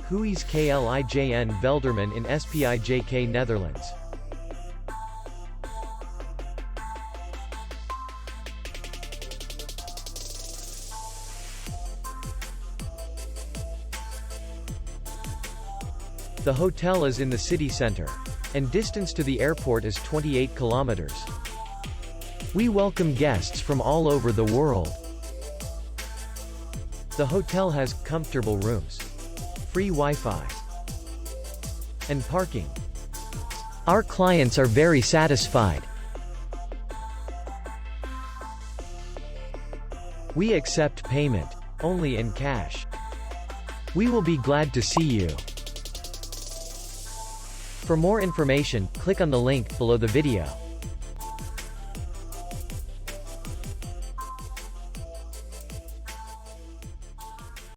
Huize Klijn Velderman in Spijk, Netherlands. The hotel is in the city center, and distance to the airport is 28 kilometers. We welcome guests from all over the world. The hotel has comfortable rooms, free Wi-Fi, and parking. Our clients are very satisfied. We accept payment only in cash. We will be glad to see you. For more information, click on the link below the video.